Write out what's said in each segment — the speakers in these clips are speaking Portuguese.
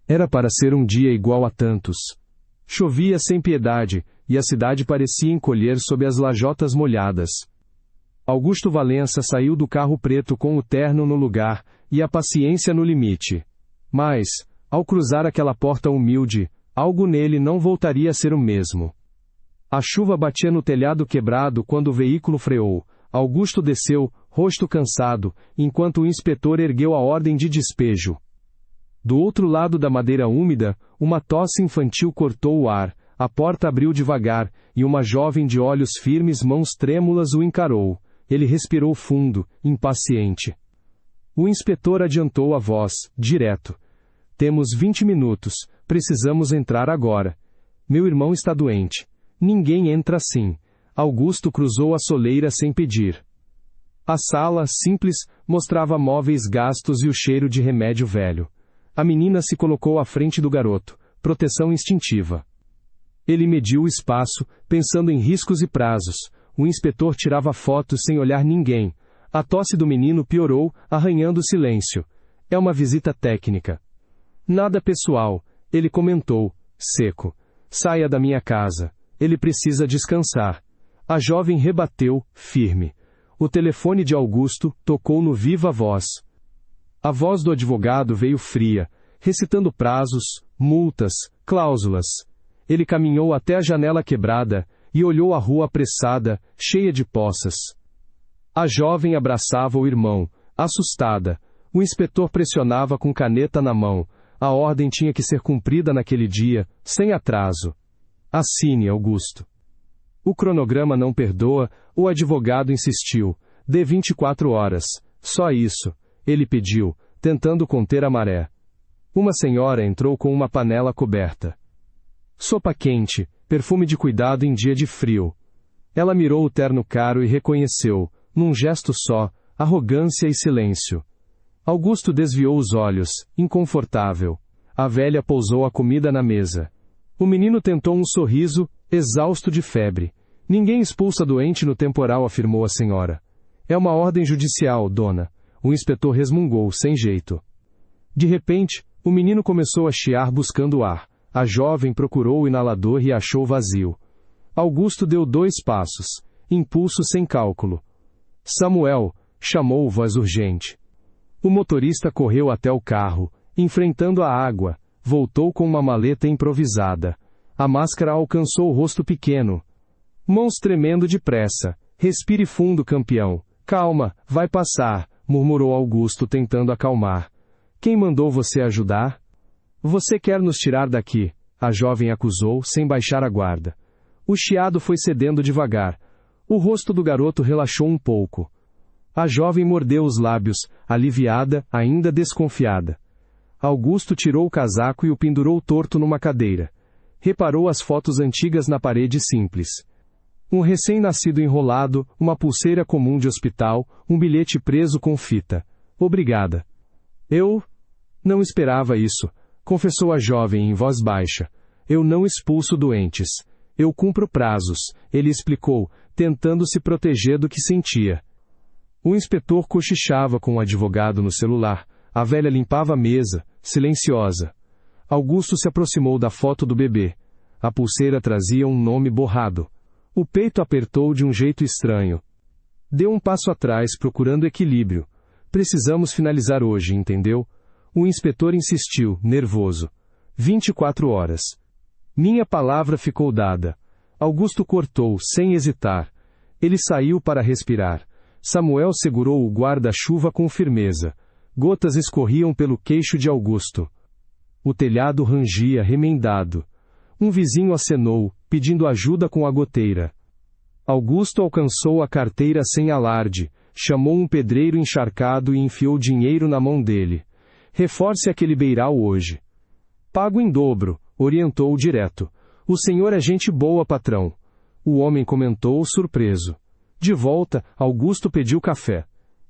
Era para ser um dia igual a tantos. Chovia sem piedade, e a cidade parecia encolher sob as lajotas molhadas. Augusto Valença saiu do carro preto com o terno no lugar, e a paciência no limite. Mas, ao cruzar aquela porta humilde, algo nele não voltaria a ser o mesmo. A chuva batia no telhado quebrado quando o veículo freou. Augusto desceu, rosto cansado, enquanto o inspetor ergueu a ordem de despejo. Do outro lado da madeira úmida, uma tosse infantil cortou o ar, a porta abriu devagar, e uma jovem de olhos firmes, mãos trêmulas o encarou. Ele respirou fundo, impaciente. O inspetor adiantou a voz, direto. Temos 20 minutos, precisamos entrar agora. Meu irmão está doente. Ninguém entra assim. Augusto cruzou a soleira sem pedir. A sala, simples, mostrava móveis gastos e o cheiro de remédio velho. A menina se colocou à frente do garoto, proteção instintiva. Ele mediu o espaço, pensando em riscos e prazos. O inspetor tirava fotos sem olhar ninguém. A tosse do menino piorou, arranhando o silêncio. É uma visita técnica. Nada pessoal, ele comentou, seco. Saia da minha casa. Ele precisa descansar. A jovem rebateu, firme. O telefone de Augusto tocou no viva voz. A voz do advogado veio fria, recitando prazos, multas, cláusulas. Ele caminhou até a janela quebrada e olhou a rua apressada, cheia de poças. A jovem abraçava o irmão, assustada. O inspetor pressionava com caneta na mão. A ordem tinha que ser cumprida naquele dia, sem atraso. Assine, Augusto. O cronograma não perdoa, o advogado insistiu. Dê 24 horas. Só isso. Ele pediu, tentando conter a maré. Uma senhora entrou com uma panela coberta. Sopa quente, perfume de cuidado em dia de frio. Ela mirou o terno caro e reconheceu, num gesto só, arrogância e silêncio. Augusto desviou os olhos, inconfortável. A velha pousou a comida na mesa. O menino tentou um sorriso, exausto de febre. Ninguém expulsa doente no temporal, afirmou a senhora. É uma ordem judicial, dona. O inspetor resmungou, sem jeito. De repente, o menino começou a chiar buscando ar. A jovem procurou o inalador e achou vazio. Augusto deu 2 passos. Impulso sem cálculo. Samuel, chamou voz urgente. O motorista correu até o carro, enfrentando a água. Voltou com uma maleta improvisada. A máscara alcançou o rosto pequeno. Mãos tremendo depressa. Respire fundo, campeão. Calma, vai passar, murmurou Augusto tentando acalmar. Quem mandou você ajudar? Você quer nos tirar daqui, a jovem acusou, sem baixar a guarda. O chiado foi cedendo devagar. O rosto do garoto relaxou um pouco. A jovem mordeu os lábios, aliviada, ainda desconfiada. Augusto tirou o casaco e o pendurou torto numa cadeira. Reparou as fotos antigas na parede simples. Um recém-nascido enrolado, uma pulseira comum de hospital, um bilhete preso com fita. Obrigada. Eu não esperava isso, confessou a jovem em voz baixa. Eu não expulso doentes. Eu cumpro prazos, ele explicou, tentando se proteger do que sentia. O inspetor cochichava com o advogado no celular. A velha limpava a mesa, silenciosa. Augusto se aproximou da foto do bebê. A pulseira trazia um nome borrado. O peito apertou de um jeito estranho. Deu um passo atrás, procurando equilíbrio. Precisamos finalizar hoje, entendeu? O inspetor insistiu, nervoso. 24 horas. Minha palavra ficou dada. Augusto cortou, sem hesitar. Ele saiu para respirar. Samuel segurou o guarda-chuva com firmeza. Gotas escorriam pelo queixo de Augusto. O telhado rangia, remendado. Um vizinho acenou, pedindo ajuda com a goteira. Augusto alcançou a carteira sem alarde, chamou um pedreiro encharcado e enfiou dinheiro na mão dele. Reforce aquele beiral hoje. Pago em dobro, orientou direto. O senhor é gente boa, patrão. O homem comentou, surpreso. De volta, Augusto pediu café.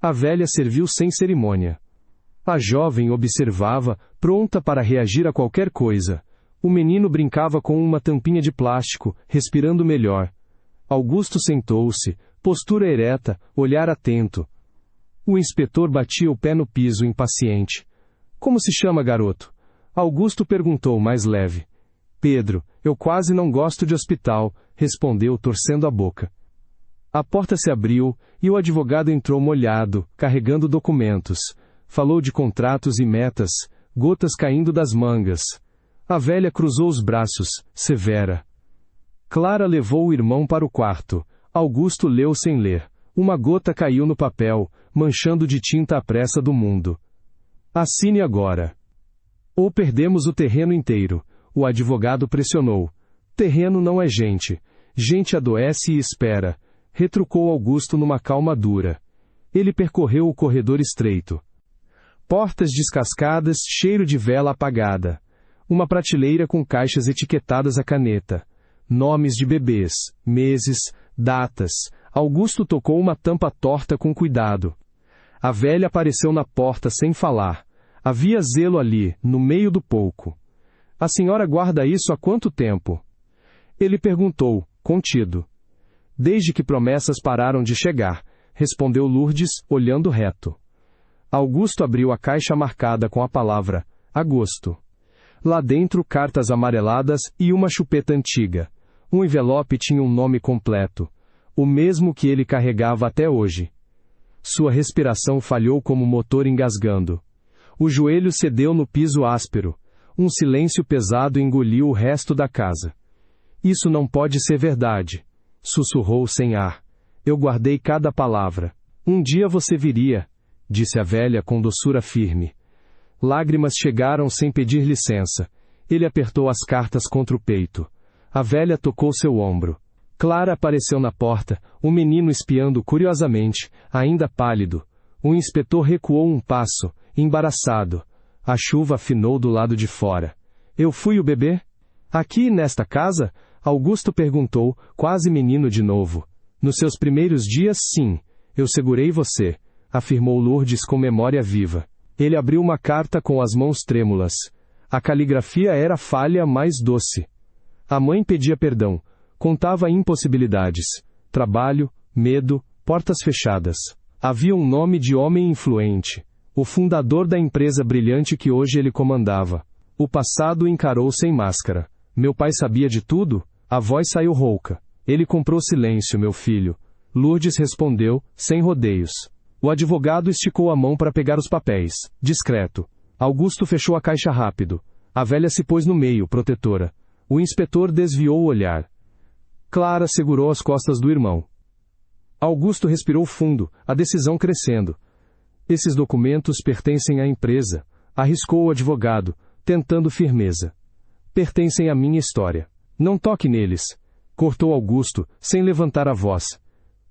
A velha serviu sem cerimônia. A jovem observava, pronta para reagir a qualquer coisa. O menino brincava com uma tampinha de plástico, respirando melhor. Augusto sentou-se, postura ereta, olhar atento. O inspetor batia o pé no piso, impaciente. Como se chama, garoto? Augusto perguntou mais leve. Pedro, eu quase não gosto de hospital, respondeu torcendo a boca. A porta se abriu, e o advogado entrou molhado, carregando documentos. Falou de contratos e metas, gotas caindo das mangas. A velha cruzou os braços, severa. Clara levou o irmão para o quarto. Augusto leu sem ler. Uma gota caiu no papel, manchando de tinta a pressa do mundo. Assine agora. Ou perdemos o terreno inteiro. O advogado pressionou. Terreno não é gente. Gente adoece e espera. Retrucou Augusto numa calma dura. Ele percorreu o corredor estreito. Portas descascadas, cheiro de vela apagada. Uma prateleira com caixas etiquetadas a caneta. Nomes de bebês, meses, datas. Augusto tocou uma tampa torta com cuidado. A velha apareceu na porta sem falar. Havia zelo ali, no meio do pouco. A senhora guarda isso há quanto tempo? Ele perguntou, contido. Desde que promessas pararam de chegar, respondeu Lourdes, olhando reto. Augusto abriu a caixa marcada com a palavra agosto. Lá dentro cartas amareladas e uma chupeta antiga. Um envelope tinha um nome completo. O mesmo que ele carregava até hoje. Sua respiração falhou como motor engasgando. O joelho cedeu no piso áspero. Um silêncio pesado engoliu o resto da casa. Isso não pode ser verdade. Sussurrou sem ar. Eu guardei cada palavra. Um dia você viria, disse a velha com doçura firme. Lágrimas chegaram sem pedir licença. Ele apertou as cartas contra o peito. A velha tocou seu ombro. Clara apareceu na porta, o menino espiando curiosamente, ainda pálido. O inspetor recuou um passo, embaraçado. A chuva afinou do lado de fora. Eu fui o bebê? Aqui, nesta casa? Augusto perguntou, quase menino de novo. Nos seus primeiros dias, sim. Eu segurei você, afirmou Lourdes com memória viva. Ele abriu uma carta com as mãos trêmulas. A caligrafia era falha mais doce. A mãe pedia perdão. Contava impossibilidades. Trabalho, medo, portas fechadas. Havia um nome de homem influente. O fundador da empresa brilhante que hoje ele comandava. O passado encarou sem máscara. Meu pai sabia de tudo? A voz saiu rouca. Ele comprou silêncio, meu filho. Lourdes respondeu, sem rodeios. O advogado esticou a mão para pegar os papéis, discreto. Augusto fechou a caixa rápido. A velha se pôs no meio, protetora. O inspetor desviou o olhar. Clara segurou as costas do irmão. Augusto respirou fundo, a decisão crescendo. Esses documentos pertencem à empresa, arriscou o advogado, tentando firmeza. Pertencem à minha história. Não toque neles, cortou Augusto, sem levantar a voz.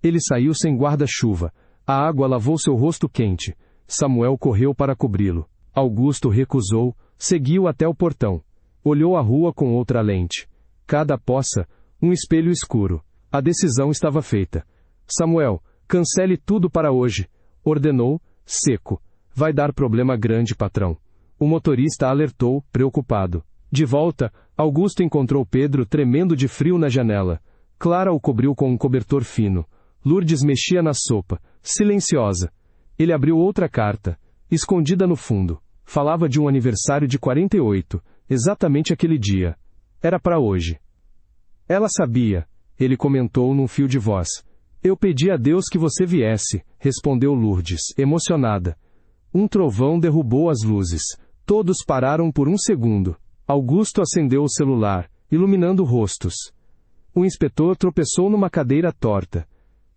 Ele saiu sem guarda-chuva. A água lavou seu rosto quente. Samuel correu para cobri-lo. Augusto recusou, seguiu até o portão. Olhou a rua com outra lente. Cada poça, um espelho escuro. A decisão estava feita. Samuel, cancele tudo para hoje, ordenou, seco. Vai dar problema grande, patrão. O motorista alertou, preocupado. De volta, Augusto encontrou Pedro tremendo de frio na janela. Clara o cobriu com um cobertor fino. Lourdes mexia na sopa, silenciosa. Ele abriu outra carta, escondida no fundo. Falava de um aniversário de 48, exatamente aquele dia. Era para hoje. Ela sabia, ele comentou num fio de voz. Eu pedi a Deus que você viesse, respondeu Lourdes, emocionada. Um trovão derrubou as luzes. Todos pararam por um segundo. Augusto acendeu o celular, iluminando rostos. O inspetor tropeçou numa cadeira torta.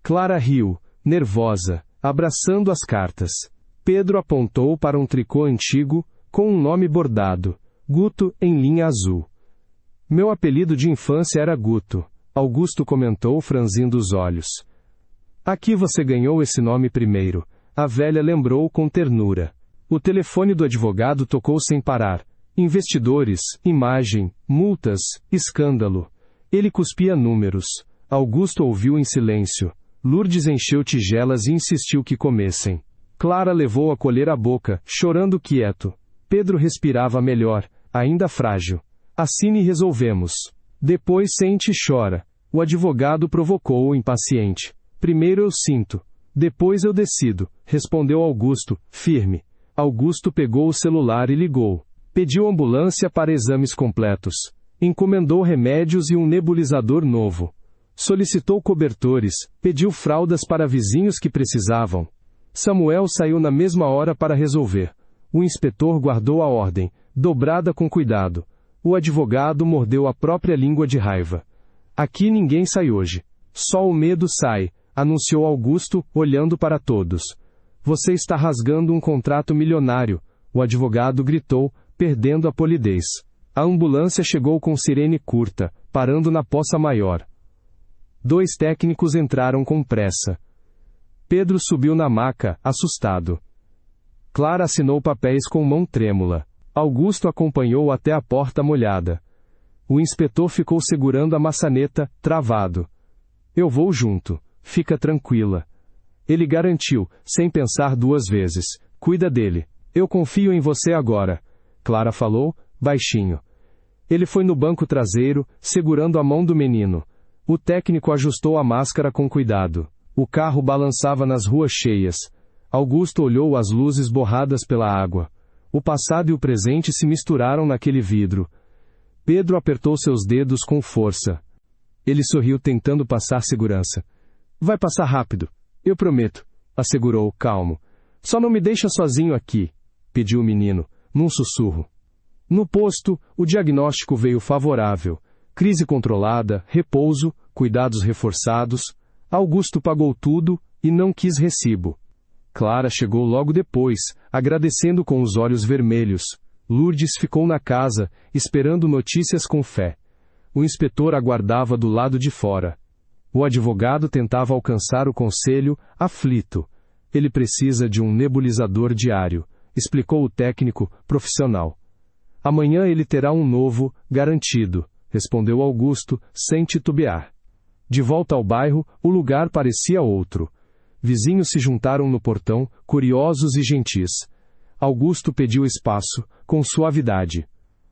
Clara riu, nervosa, abraçando as cartas. Pedro apontou para um tricô antigo, com um nome bordado. Guto, em linha azul. Meu apelido de infância era Guto, Augusto comentou franzindo os olhos. Aqui você ganhou esse nome primeiro, a velha lembrou com ternura. O telefone do advogado tocou sem parar. Investidores, imagem, multas, escândalo. Ele cuspia números. Augusto ouviu em silêncio. Lourdes encheu tigelas e insistiu que comessem. Clara levou a colher à boca, chorando quieto. Pedro respirava melhor, ainda frágil. Assine e resolvemos. Depois sente e chora. O advogado provocou-o impaciente. Primeiro eu sinto. Depois eu decido, respondeu Augusto, firme. Augusto pegou o celular e ligou. Pediu ambulância para exames completos. Encomendou remédios e um nebulizador novo. Solicitou cobertores, pediu fraldas para vizinhos que precisavam. Samuel saiu na mesma hora para resolver. O inspetor guardou a ordem, dobrada com cuidado. O advogado mordeu a própria língua de raiva. Aqui ninguém sai hoje. Só o medo sai, anunciou Augusto, olhando para todos. Você está rasgando um contrato milionário, o advogado gritou, perdendo a polidez. A ambulância chegou com sirene curta, parando na poça maior. 2 técnicos entraram com pressa. Pedro subiu na maca, assustado. Clara assinou papéis com mão trêmula. Augusto acompanhou até a porta molhada. O inspetor ficou segurando a maçaneta, travado. Eu vou junto. Fica tranquila. Ele garantiu, sem pensar 2 vezes. Cuida dele. Eu confio em você agora. Clara falou, baixinho. Ele foi no banco traseiro, segurando a mão do menino. O técnico ajustou a máscara com cuidado. O carro balançava nas ruas cheias. Augusto olhou as luzes borradas pela água. O passado e o presente se misturaram naquele vidro. Pedro apertou seus dedos com força. Ele sorriu tentando passar segurança. Vai passar rápido. Eu prometo, assegurou, calmo. Só não me deixa sozinho aqui, pediu o menino, num sussurro. No posto, o diagnóstico veio favorável. Crise controlada, repouso, cuidados reforçados. Augusto pagou tudo, e não quis recibo. Clara chegou logo depois, agradecendo com os olhos vermelhos. Lourdes ficou na casa, esperando notícias com fé. O inspetor aguardava do lado de fora. O advogado tentava alcançar o conselho, aflito. Ele precisa de um nebulizador diário, explicou o técnico, profissional. Amanhã ele terá um novo, garantido, respondeu Augusto, sem titubear. De volta ao bairro, o lugar parecia outro. Vizinhos se juntaram no portão, curiosos e gentis. Augusto pediu espaço, com suavidade.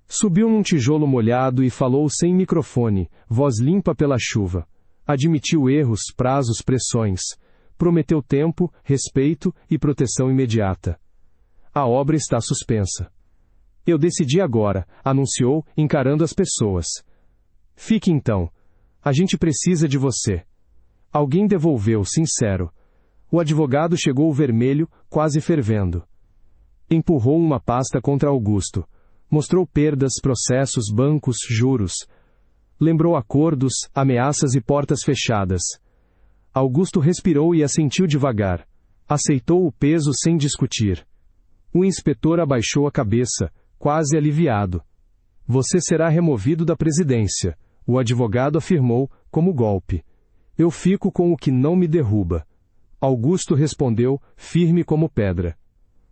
Subiu num tijolo molhado e falou sem microfone, voz limpa pela chuva. Admitiu erros, prazos, pressões. Prometeu tempo, respeito e proteção imediata. A obra está suspensa. Eu decidi agora, anunciou, encarando as pessoas. Fique então. A gente precisa de você. Alguém devolveu, sincero. O advogado chegou vermelho, quase fervendo. Empurrou uma pasta contra Augusto. Mostrou perdas, processos, bancos, juros. Lembrou acordos, ameaças e portas fechadas. Augusto respirou e assentiu devagar. Aceitou o peso sem discutir. O inspetor abaixou a cabeça, quase aliviado. Você será removido da presidência, o advogado afirmou, como golpe. Eu fico com o que não me derruba. Augusto respondeu, firme como pedra.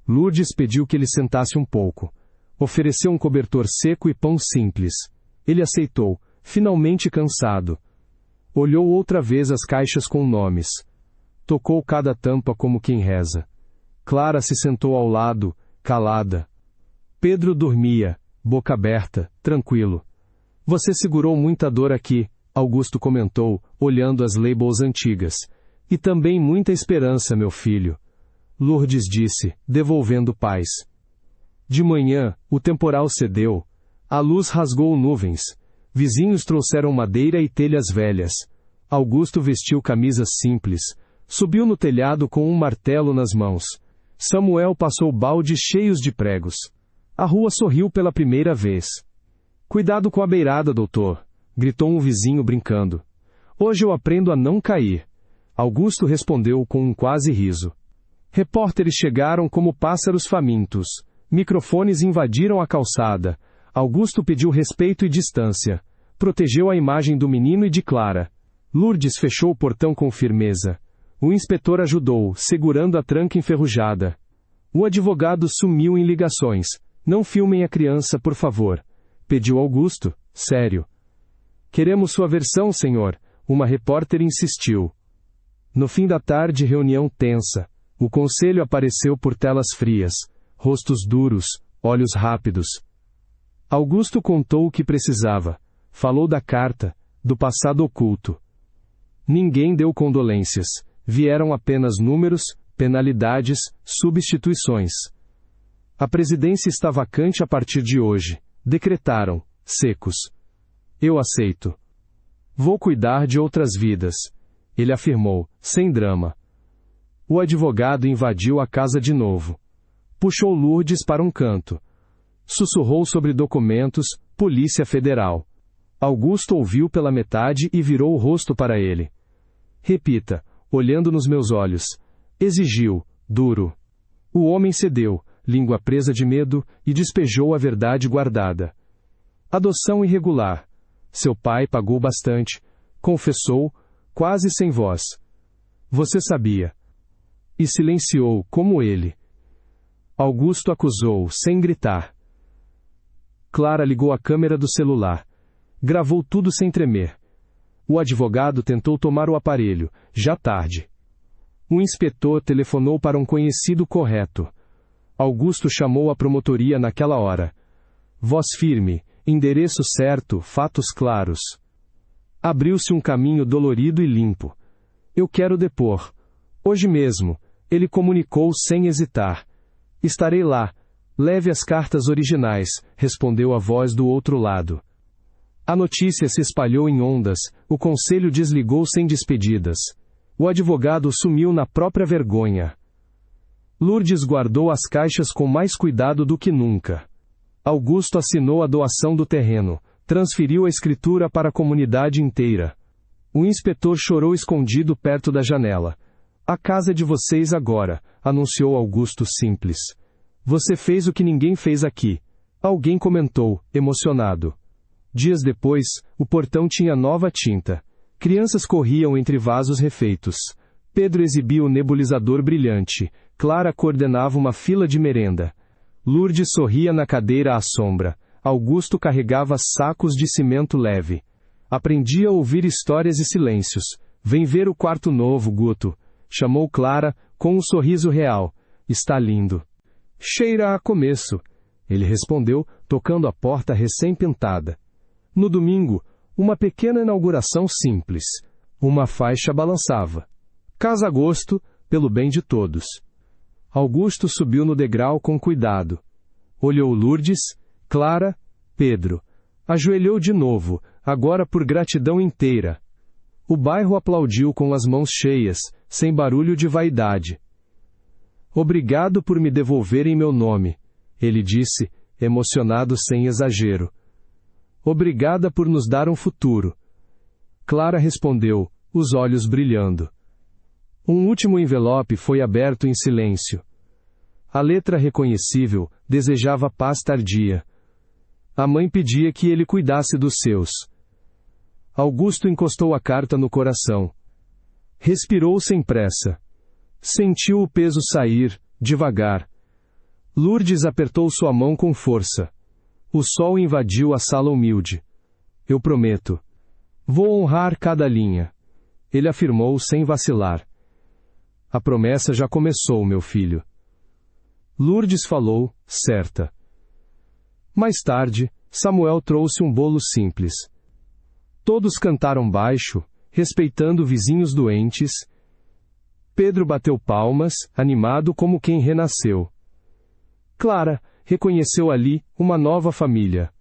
Lourdes pediu que ele sentasse um pouco. Ofereceu um cobertor seco e pão simples. Ele aceitou, finalmente cansado. Olhou outra vez as caixas com nomes. Tocou cada tampa como quem reza. Clara se sentou ao lado, calada. Pedro dormia, boca aberta, tranquilo. Você segurou muita dor aqui, Augusto comentou, olhando as labels antigas. E também muita esperança, meu filho. Lourdes disse, devolvendo paz. De manhã, o temporal cedeu. A luz rasgou nuvens. Vizinhos trouxeram madeira e telhas velhas. Augusto vestiu camisas simples. Subiu no telhado com um martelo nas mãos. Samuel passou baldes cheios de pregos. A rua sorriu pela primeira vez. Cuidado com a beirada, doutor, gritou um vizinho brincando. Hoje eu aprendo a não cair. Augusto respondeu com um quase riso. Repórteres chegaram como pássaros famintos. Microfones invadiram a calçada. Augusto pediu respeito e distância. Protegeu a imagem do menino e de Clara. Lourdes fechou o portão com firmeza. O inspetor ajudou, segurando a tranca enferrujada. O advogado sumiu em ligações. Não filmem a criança, por favor. Pediu Augusto, sério. Queremos sua versão, senhor. Uma repórter insistiu. No fim da tarde, reunião tensa. O conselho apareceu por telas frias. Rostos duros, olhos rápidos. Augusto contou o que precisava. Falou da carta, do passado oculto. Ninguém deu condolências. Vieram apenas números, penalidades, substituições. A presidência está vacante a partir de hoje, decretaram, secos. Eu aceito. Vou cuidar de outras vidas, ele afirmou, sem drama. O advogado invadiu a casa de novo. Puxou Lourdes para um canto. Sussurrou sobre documentos, Polícia Federal. Augusto ouviu pela metade e virou o rosto para ele. Repita, olhando nos meus olhos. Exigiu, duro. O homem cedeu, língua presa de medo, e despejou a verdade guardada. Adoção irregular. Seu pai pagou bastante. Confessou, quase sem voz. Você sabia. E silenciou, como ele. Augusto acusou, sem gritar. Clara ligou a câmera do celular. Gravou tudo sem tremer. O advogado tentou tomar o aparelho, já tarde. O inspetor telefonou para um conhecido correto. Augusto chamou a promotoria naquela hora. Voz firme, endereço certo, fatos claros. Abriu-se um caminho dolorido e limpo. Eu quero depor. Hoje mesmo, ele comunicou sem hesitar. Estarei lá. Leve as cartas originais, respondeu a voz do outro lado. A notícia se espalhou em ondas, o conselho desligou sem despedidas. O advogado sumiu na própria vergonha. Lourdes guardou as caixas com mais cuidado do que nunca. Augusto assinou a doação do terreno, transferiu a escritura para a comunidade inteira. O inspetor chorou escondido perto da janela. A casa é de vocês agora, anunciou Augusto simples. Você fez o que ninguém fez aqui. Alguém comentou, emocionado. Dias depois, o portão tinha nova tinta. Crianças corriam entre vasos refeitos. Pedro exibia o nebulizador brilhante. Clara coordenava uma fila de merenda. Lourdes sorria na cadeira à sombra. Augusto carregava sacos de cimento leve. Aprendia a ouvir histórias e silêncios. Vem ver o quarto novo, Guto. Chamou Clara, com um sorriso real. Está lindo. Cheira a começo. Ele respondeu, tocando a porta recém-pintada. No domingo, uma pequena inauguração simples. Uma faixa balançava. Casa a gosto, pelo bem de todos. Augusto subiu no degrau com cuidado. Olhou Lourdes, Clara, Pedro. Ajoelhou de novo, agora por gratidão inteira. O bairro aplaudiu com as mãos cheias, sem barulho de vaidade. Obrigado por me devolverem meu nome, ele disse, emocionado sem exagero. Obrigada por nos dar um futuro. Clara respondeu, os olhos brilhando. Um último envelope foi aberto em silêncio. A letra reconhecível desejava paz tardia. A mãe pedia que ele cuidasse dos seus. Augusto encostou a carta no coração. Respirou sem pressa. Sentiu o peso sair, devagar. Lourdes apertou sua mão com força. O sol invadiu a sala humilde. Eu prometo. Vou honrar cada linha. Ele afirmou sem vacilar. A promessa já começou, meu filho. Lourdes falou, certa. Mais tarde, Samuel trouxe um bolo simples. Todos cantaram baixo, respeitando vizinhos doentes. Pedro bateu palmas, animado como quem renasceu. Clara reconheceu ali uma nova família.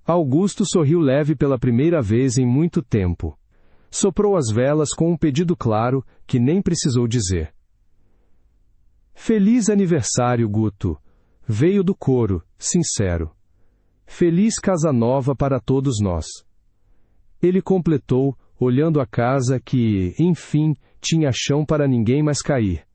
Augusto sorriu leve pela primeira vez em muito tempo. Soprou as velas com um pedido claro, que nem precisou dizer. Feliz aniversário, Guto. Veio do coro, sincero. Feliz casa nova para todos nós. Ele completou, olhando a casa que, enfim, tinha chão para ninguém mais cair.